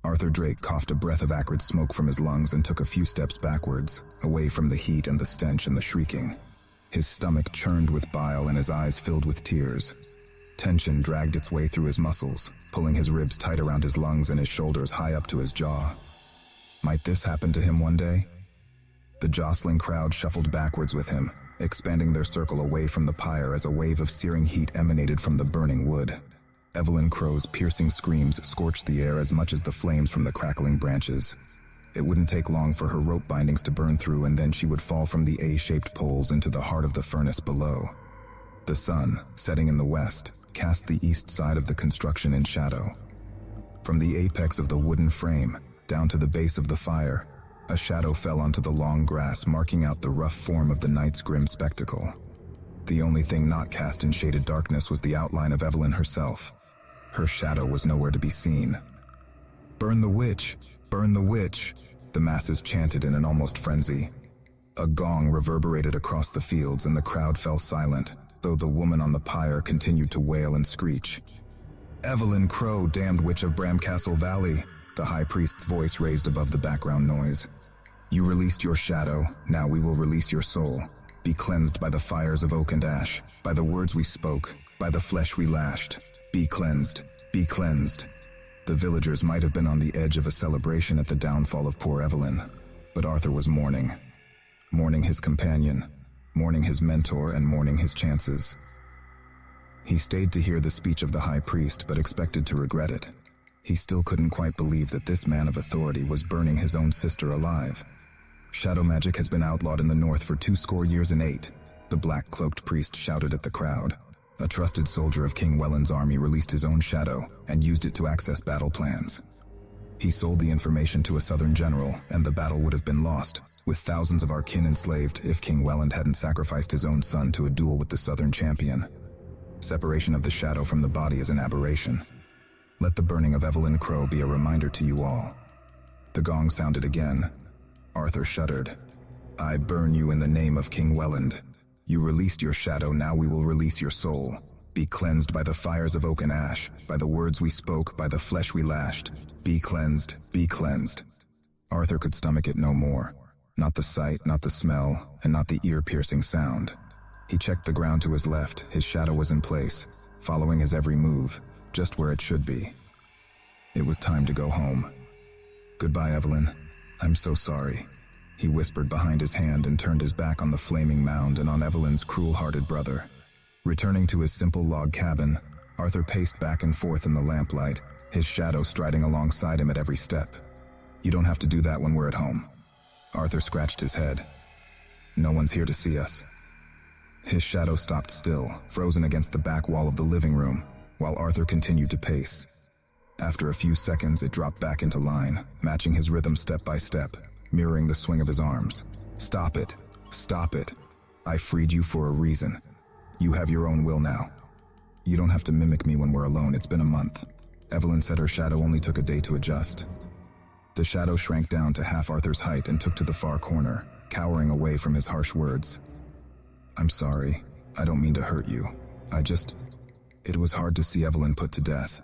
Arthur Drake coughed a breath of acrid smoke from his lungs and took a few steps backwards, away from the heat and the stench and the shrieking. His stomach churned with bile and his eyes filled with tears. Tension dragged its way through his muscles, pulling his ribs tight around his lungs and his shoulders high up to his jaw. Might this happen to him one day? The jostling crowd shuffled backwards with him, expanding their circle away from the pyre as a wave of searing heat emanated from the burning wood. Evelyn Crow's piercing screams scorched the air as much as the flames from the crackling branches. It wouldn't take long for her rope bindings to burn through, and then she would fall from the A-shaped poles into the heart of the furnace below. The sun, setting in the west, cast the east side of the construction in shadow. From the apex of the wooden frame, down to the base of the fire, a shadow fell onto the long grass, marking out the rough form of the night's grim spectacle. The only thing not cast in shaded darkness was the outline of Evelyn herself. Her shadow was nowhere to be seen. "Burn the witch! Burn the witch!" the masses chanted in an almost frenzy. A gong reverberated across the fields and the crowd fell silent, though the woman on the pyre continued to wail and screech. "Evelyn Crow, damned witch of Bramcastle Valley," the high priest's voice raised above the background noise. "You released your shadow, now we will release your soul. Be cleansed by the fires of oak and ash, by the words we spoke, by the flesh we lashed. Be cleansed, be cleansed." The villagers might have been on the edge of a celebration at the downfall of poor Evelyn, but Arthur was mourning. Mourning his companion, mourning his mentor, and mourning his chances. He stayed to hear the speech of the high priest, but expected to regret it. He still couldn't quite believe that this man of authority was burning his own sister alive. "Shadow magic has been outlawed in the north for 200 years and 8, the black-cloaked priest shouted at the crowd. A trusted soldier of King Welland's army released his own shadow and used it to access battle plans. He sold the information to a southern general, and the battle would have been lost, with thousands of our kin enslaved if King Welland hadn't sacrificed his own son to a duel with the southern champion. Separation of the shadow from the body is an aberration. Let the burning of Evelyn Crow be a reminder to you all." The gong sounded again. Arthur shuddered. "I burn you in the name of King Welland. You released your shadow, now we will release your soul. Be cleansed by the fires of oak and ash, by the words we spoke, by the flesh we lashed. Be cleansed, be cleansed." Arthur could stomach it no more. Not the sight, not the smell, and not the ear-piercing sound. He checked the ground to his left. His shadow was in place, following his every move, just where it should be. It was time to go home. "Goodbye, Evelyn. I'm so sorry," he whispered behind his hand and turned his back on the flaming mound and on Evelyn's cruel-hearted brother. Returning to his simple log cabin, Arthur paced back and forth in the lamplight, his shadow striding alongside him at every step. "You don't have to do that when we're at home." Arthur scratched his head. "No one's here to see us." His shadow stopped still, frozen against the back wall of the living room, while Arthur continued to pace. After a few seconds, it dropped back into line, matching his rhythm step by step, mirroring the swing of his arms. "Stop it. Stop it. I freed you for a reason. You have your own will now. You don't have to mimic me when we're alone. It's been a month." Evelyn said her shadow only took a day to adjust. The shadow shrank down to half Arthur's height and took to the far corner, cowering away from his harsh words. "I'm sorry. I don't mean to hurt you. It was hard to see Evelyn put to death.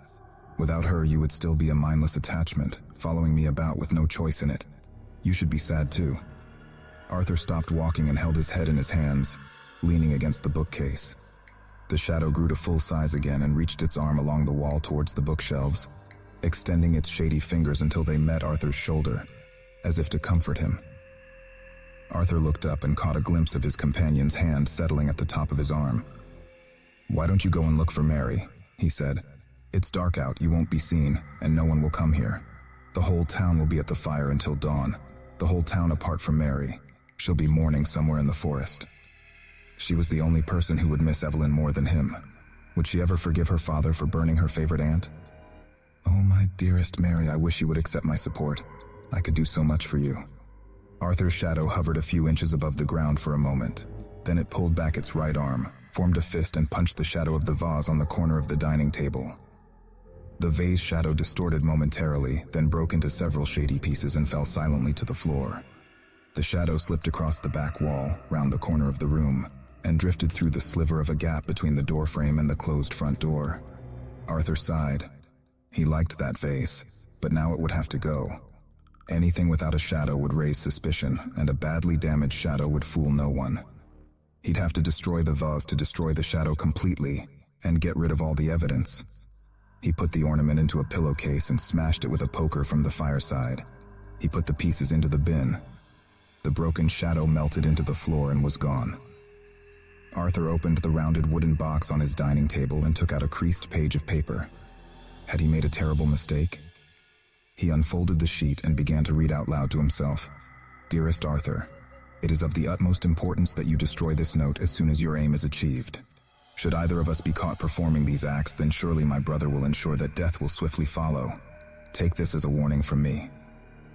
Without her, you would still be a mindless attachment, following me about with no choice in it. You should be sad too." Arthur stopped walking and held his head in his hands, leaning against the bookcase. The shadow grew to full size again and reached its arm along the wall towards the bookshelves, extending its shady fingers until they met Arthur's shoulder, as if to comfort him. Arthur looked up and caught a glimpse of his companion's hand settling at the top of his arm. "Why don't you go and look for Mary?" he said. "It's dark out, you won't be seen, and no one will come here. The whole town will be at the fire until dawn. The whole town apart from Mary. She'll be mourning somewhere in the forest." She was the only person who would miss Evelyn more than him. Would she ever forgive her father for burning her favorite aunt? "Oh, my dearest Mary, I wish you would accept my support. I could do so much for you." Arthur's shadow hovered a few inches above the ground for a moment. Then it pulled back its right arm, formed a fist, and punched the shadow of the vase on the corner of the dining table. The vase shadow distorted momentarily, then broke into several shady pieces and fell silently to the floor. The shadow slipped across the back wall, round the corner of the room, and drifted through the sliver of a gap between the doorframe and the closed front door. Arthur sighed. He liked that vase, but now it would have to go. Anything without a shadow would raise suspicion, and a badly damaged shadow would fool no one. He'd have to destroy the vase to destroy the shadow completely, and get rid of all the evidence. He put the ornament into a pillowcase and smashed it with a poker from the fireside. He put the pieces into the bin. The broken shadow melted into the floor and was gone. Arthur opened the rounded wooden box on his dining table and took out a creased page of paper. Had he made a terrible mistake? He unfolded the sheet and began to read out loud to himself. "Dearest Arthur, it is of the utmost importance that you destroy this note as soon as your aim is achieved. Should either of us be caught performing these acts, then surely my brother will ensure that death will swiftly follow. Take this as a warning from me.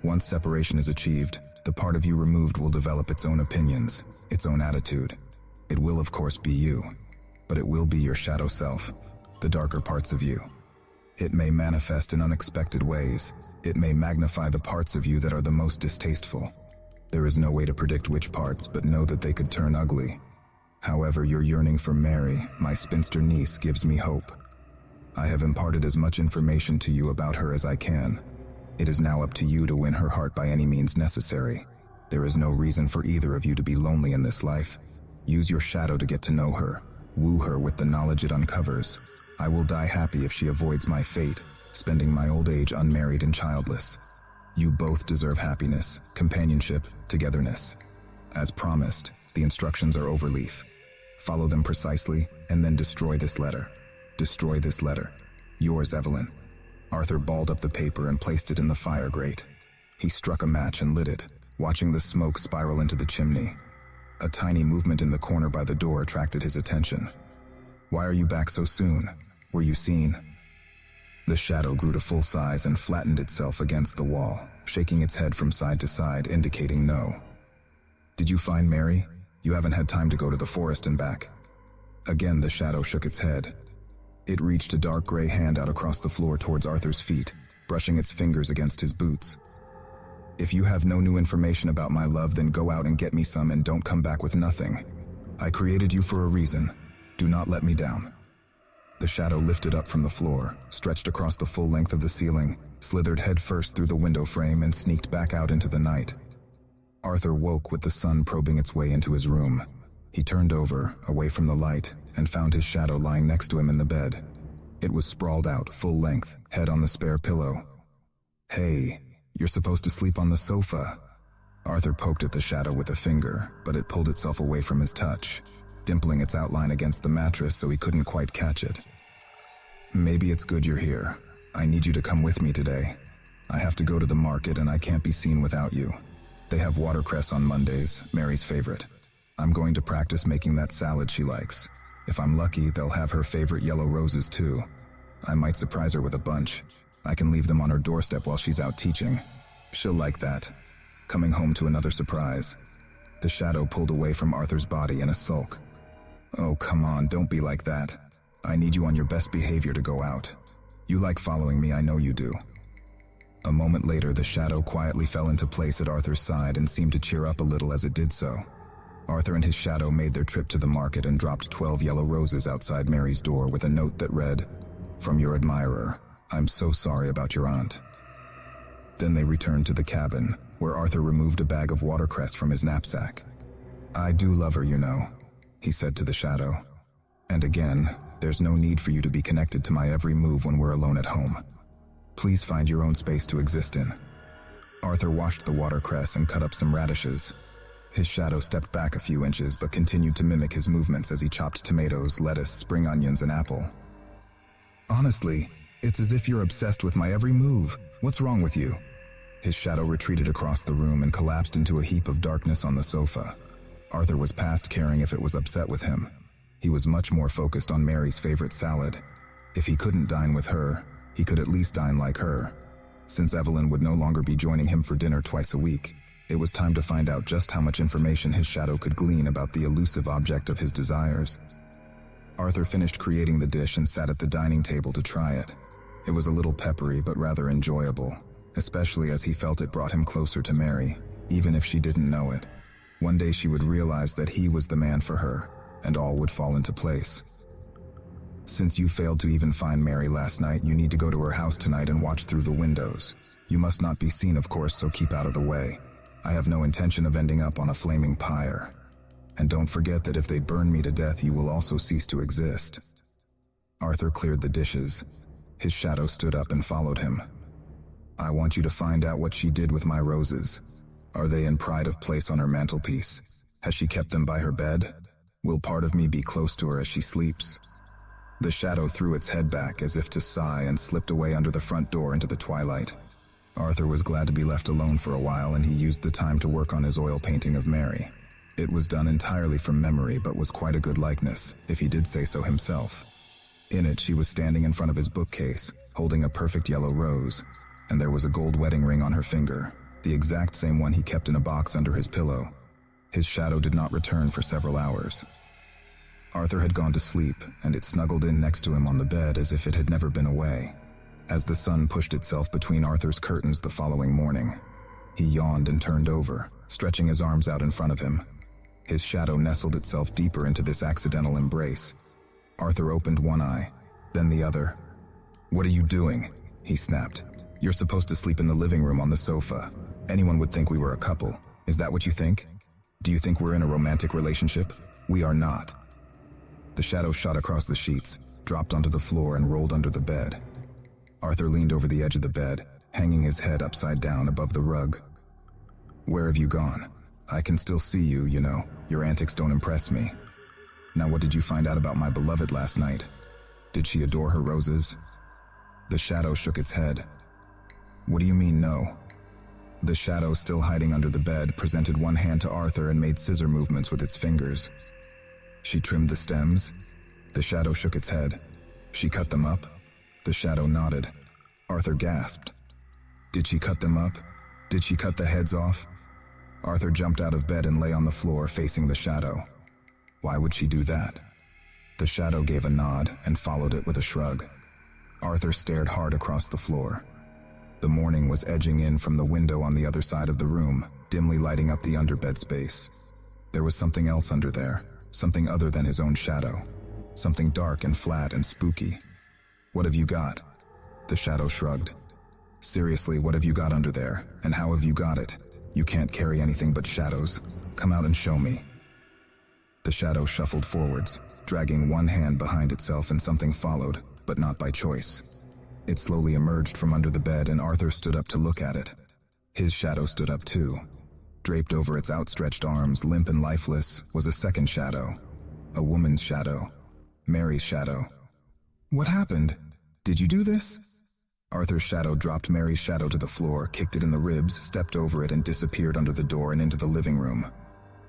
Once separation is achieved, the part of you removed will develop its own opinions, its own attitude. It will, of course, be you, but it will be your shadow self, the darker parts of you. It may manifest in unexpected ways. It may magnify the parts of you that are the most distasteful. There is no way to predict which parts, but know that they could turn ugly. However, your yearning for Mary, my spinster niece, gives me hope. I have imparted as much information to you about her as I can. It is now up to you to win her heart by any means necessary. There is no reason for either of you to be lonely in this life. Use your shadow to get to know her. Woo her with the knowledge it uncovers. I will die happy if she avoids my fate, spending my old age unmarried and childless. You both deserve happiness, companionship, togetherness. As promised, the instructions are overleaf. Follow them precisely, and then destroy this letter. Destroy this letter. Yours, Evelyn." Arthur balled up the paper and placed it in the fire grate. He struck a match and lit it, watching the smoke spiral into the chimney. A tiny movement in the corner by the door attracted his attention. "Why are you back so soon? Were you seen?" The shadow grew to full size and flattened itself against the wall, shaking its head from side to side, indicating no. "Did you find Mary? You haven't had time to go to the forest and back." Again the shadow shook its head. It reached a dark gray hand out across the floor towards Arthur's feet, brushing its fingers against his boots. "If you have no new information about my love, then go out and get me some and don't come back with nothing. I created you for a reason. Do not let me down." The shadow lifted up from the floor, stretched across the full length of the ceiling, slithered headfirst through the window frame, and sneaked back out into the night. Arthur woke with the sun probing its way into his room. He turned over, away from the light, and found his shadow lying next to him in the bed. It was sprawled out, full length, head on the spare pillow. "Hey, you're supposed to sleep on the sofa." Arthur poked at the shadow with a finger, but it pulled itself away from his touch, dimpling its outline against the mattress so he couldn't quite catch it. "Maybe it's good you're here. I need you to come with me today. I have to go to the market and I can't be seen without you. They have watercress on Mondays, Mary's favorite. I'm going to practice making that salad she likes. If I'm lucky, they'll have her favorite yellow roses too. I might surprise her with a bunch. I can leave them on her doorstep while she's out teaching. She'll like that. Coming home to another surprise." The shadow pulled away from Arthur's body in a sulk. "Oh, come on, don't be like that. I need you on your best behavior to go out. You like following me, I know you do." A moment later, the shadow quietly fell into place at Arthur's side and seemed to cheer up a little as it did so. Arthur and his shadow made their trip to the market and dropped 12 yellow roses outside Mary's door with a note that read, "From your admirer, I'm so sorry about your aunt." Then they returned to the cabin, where Arthur removed a bag of watercress from his knapsack. "I do love her, you know," he said to the shadow. "And again, there's no need for you to be connected to my every move when we're alone at home. Please find your own space to exist in." Arthur washed the watercress and cut up some radishes. His shadow stepped back a few inches but continued to mimic his movements as he chopped tomatoes, lettuce, spring onions, and apple. "Honestly, it's as if you're obsessed with my every move. What's wrong with you?" His shadow retreated across the room and collapsed into a heap of darkness on the sofa. Arthur was past caring if it was upset with him. He was much more focused on Mary's favorite salad. If he couldn't dine with her, he could at least dine like her. Since Evelyn would no longer be joining him for dinner twice a week, it was time to find out just how much information his shadow could glean about the elusive object of his desires. Arthur finished creating the dish and sat at the dining table to try it. It was a little peppery but rather enjoyable, especially as he felt it brought him closer to Mary, even if she didn't know it. One day she would realize that he was the man for her, and all would fall into place. Since you failed to even find Mary last night, you need to go to her house tonight and watch through the windows. You must not be seen, of course, so keep out of the way. I have no intention of ending up on a flaming pyre. And don't forget that if they burn me to death, you will also cease to exist. Arthur cleared the dishes. His shadow stood up and followed him. I want you to find out what she did with my roses. Are they in pride of place on her mantelpiece? Has she kept them by her bed? Will part of me be close to her as she sleeps? The shadow threw its head back as if to sigh and slipped away under the front door into the twilight. Arthur was glad to be left alone for a while, and he used the time to work on his oil painting of Mary. It was done entirely from memory, but was quite a good likeness, if he did say so himself. In it, she was standing in front of his bookcase, holding a perfect yellow rose, and there was a gold wedding ring on her finger, the exact same one he kept in a box under his pillow. His shadow did not return for several hours. Arthur had gone to sleep, and it snuggled in next to him on the bed as if it had never been away. As the sun pushed itself between Arthur's curtains the following morning, he yawned and turned over, stretching his arms out in front of him. His shadow nestled itself deeper into this accidental embrace. Arthur opened one eye, then the other. "What are you doing?" he snapped. "You're supposed to sleep in the living room on the sofa. Anyone would think we were a couple. Is that what you think? Do you think we're in a romantic relationship? We are not." The shadow shot across the sheets, dropped onto the floor, and rolled under the bed. Arthur leaned over the edge of the bed, hanging his head upside down above the rug. "Where have you gone? I can still see you, you know. Your antics don't impress me. Now what did you find out about my beloved last night? Did she adore her roses?" The shadow shook its head. "What do you mean, no?" The shadow, still hiding under the bed, presented one hand to Arthur and made scissor movements with its fingers. "She trimmed the stems?" The shadow shook its head. "She cut them up?" The shadow nodded. Arthur gasped. "Did she cut them up? Did she cut the heads off?" Arthur jumped out of bed and lay on the floor facing the shadow. "Why would she do that?" The shadow gave a nod and followed it with a shrug. Arthur stared hard across the floor. The morning was edging in from the window on the other side of the room, dimly lighting up the underbed space. There was something else under there, something other than his own shadow. Something dark and flat and spooky. "What have you got?" The shadow shrugged. "Seriously, what have you got under there, and how have you got it? You can't carry anything but shadows. Come out and show me." The shadow shuffled forwards, dragging one hand behind itself, and something followed, but not by choice. It slowly emerged from under the bed, and Arthur stood up to look at it. His shadow stood up too. Draped over its outstretched arms, limp and lifeless, was a second shadow. A woman's shadow. Mary's shadow. "What happened? Did you do this?" Arthur's shadow dropped Mary's shadow to the floor, kicked it in the ribs, stepped over it, and disappeared under the door and into the living room.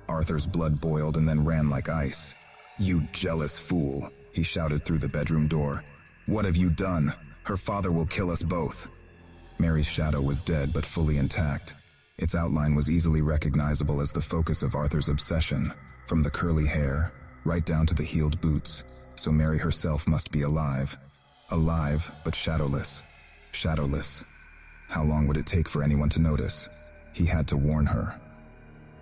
Arthur's blood boiled and then ran like ice. "You jealous fool," he shouted through the bedroom door. "What have you done? Her father will kill us both." Mary's shadow was dead but fully intact. Its outline was easily recognizable as the focus of Arthur's obsession, from the curly hair right down to the heeled boots. So Mary herself must be alive. Alive, but shadowless. Shadowless. How long would it take for anyone to notice? He had to warn her.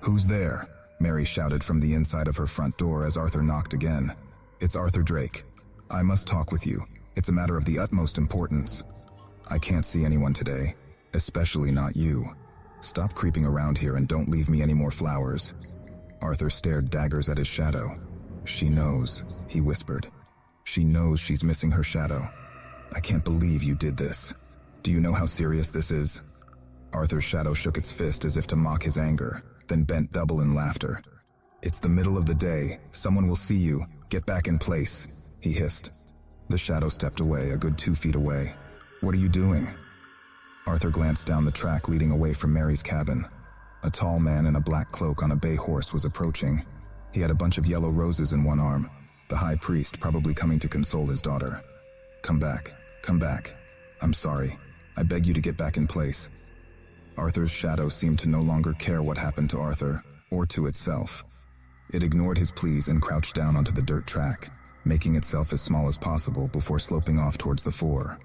"Who's there?" Mary shouted from the inside of her front door as Arthur knocked again. "It's Arthur Drake. I must talk with you. It's a matter of the utmost importance. I can't see anyone today, especially not you. Stop creeping around here and don't leave me any more flowers." Arthur stared daggers at his shadow. "She knows," he whispered. "She knows she's missing her shadow. I can't believe you did this. Do you know how serious this is?" Arthur's shadow shook its fist as if to mock his anger, then bent double in laughter. "It's the middle of the day. Someone will see you. Get back in place," he hissed. The shadow stepped away, a good 2 feet away. "What are you doing?" Arthur glanced down the track leading away from Mary's cabin. A tall man in a black cloak on a bay horse was approaching. He had a bunch of yellow roses in one arm, the high priest probably coming to console his daughter. Come back. I'm sorry. I beg you to get back in place." Arthur's shadow seemed to no longer care what happened to Arthur, or to itself. It ignored his pleas and crouched down onto the dirt track, making itself as small as possible before sloping off towards the fore.